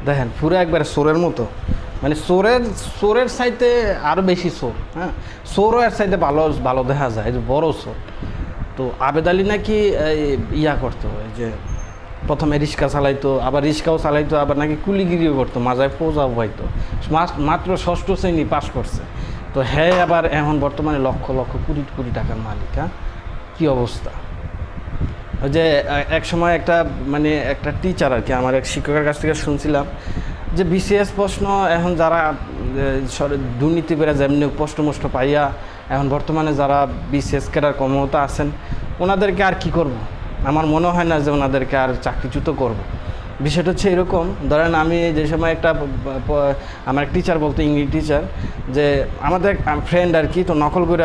দেখেন পুরো একবারে চোরের মতো, মানে চোরের চাইতে আরও বেশি চোর। হ্যাঁ, চোরও এর চাইতে ভালো ভালো দেখা যায়, যে বড় চোর। তো আবেদ আলী নাকি ইয়া করতো, যে প্রথমে রিক্সা চালাইতো, আবার রিক্সাও চালাইতো, আবার নাকি কুলিগিরিও করতো, মাজায় ফৌজাও পাইতো। মাত্র ষষ্ঠ শ্রেণী পাস করছে। তো হ্যাঁ, আবার এখন বর্তমানে লক্ষ লক্ষ কোটি কোটি টাকার মালিক। হ্যাঁ, কী অবস্থা! ওই যে এক সময় একটা মানে একটা টিচার আর কি, আমার এক শিক্ষকের কাছ থেকে শুনছিলাম যে বিসিএস প্রশ্ন এখন যারা দুর্নীতি করে যেমনি প্রশ্ন পাইয়া এখন বর্তমানে যারা বিসিএস ক্যাডার কর্মরত আছেন, ওনাদেরকে আর কি করব। আমার মনে হয় না যে ওনাদেরকে আর চাকরিচ্যুত করব। বিষয়টা হচ্ছে এরকম, ধরেন আমি যে সময় একটা আমার টিচার বলতো, ইংলিশ টিচার, যে আমাদের ফ্রেন্ড আর কি, তো নকল করে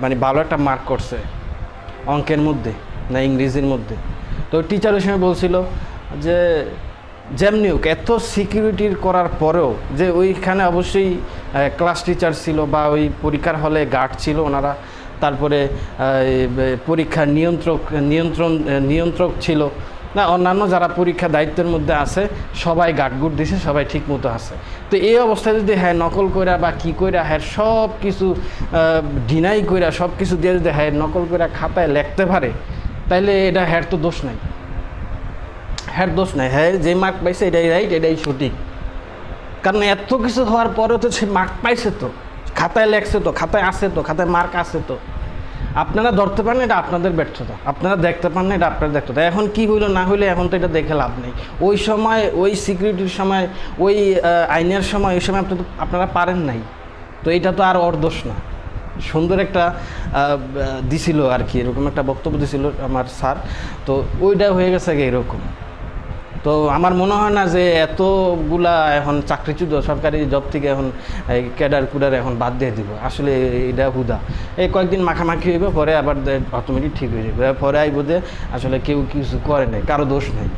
মানে ভালো একটা মার্ক করছে অঙ্কের মধ্যে না ইংরেজির মধ্যে। তো টিচার ওই সময় বলছিল যে যেমনি হোক এত সিকিউরিটির করার পরেও, যে ওইখানে অবশ্যই ক্লাস টিচার ছিল বা ওই পরীক্ষার হলে গার্ড ছিল ওনারা, তারপরে পরীক্ষার নিয়ন্ত্রক ছিল না, অন্যান্য যারা পরীক্ষা দায়িত্বের মধ্যে আছে সবাই গার্ডগুড দিছে, সবাই ঠিক মতো আছে। তো এই অবস্থায় যদি হ্যাঁ নকল কইরা বা কী কইরা হ্যাঁ সব কিছু ডিনাই কইরা সব কিছু দিয়ে যদি হ্যাঁ নকল কইরা খাতায় লিখতে পারে, তাইলে এটা হ্যার তো দোষ নাই। হ্যার দোষ নাই, হ্যাঁ যে মার্ক পাইছে এটাই রাইট, এটাই সঠিক। কারণ এত কিছু হওয়ার পরেও তো সে মার্ক পাইছে, তো খাতায় লেখছে, তো খাতায় আছে, তো খাতায় মার্ক আছে। তো আপনারা ধরতে পারেন এটা আপনাদের ব্যর্থতা, আপনারা দেখতে পান না এটা আপনার ব্যর্থতা। এখন কি হইলো না হইলে এখন তো এটা দেখে লাভ নেই। ওই সময় ওই সিকিউরিটির সময়, ওই আইনের সময়, ওই সময় আপনারা পারেন নাই, তো এটা তো আর ওর দোষ না। সুন্দর একটা দিছিল আর কি, এরকম একটা বক্তব্য দিছিল আমার স্যার, তো ওইটা হয়ে গেছে এরকম। তো আমার মনে হয় না যে এতগুলা এখন চাকরিচ্যুত সরকারি জব থেকে এখন এই ক্যাডার কুডার এখন বাদ দিয়ে দিব, আসলে এটা হুদা। এই কয়েকদিন মাখামাখি হইবে, পরে আবার অটোমেটিক ঠিক হয়ে যাবে, পরে আইব যে আসলে কেউ কিছু করে নাই, কারো দোষ নেই।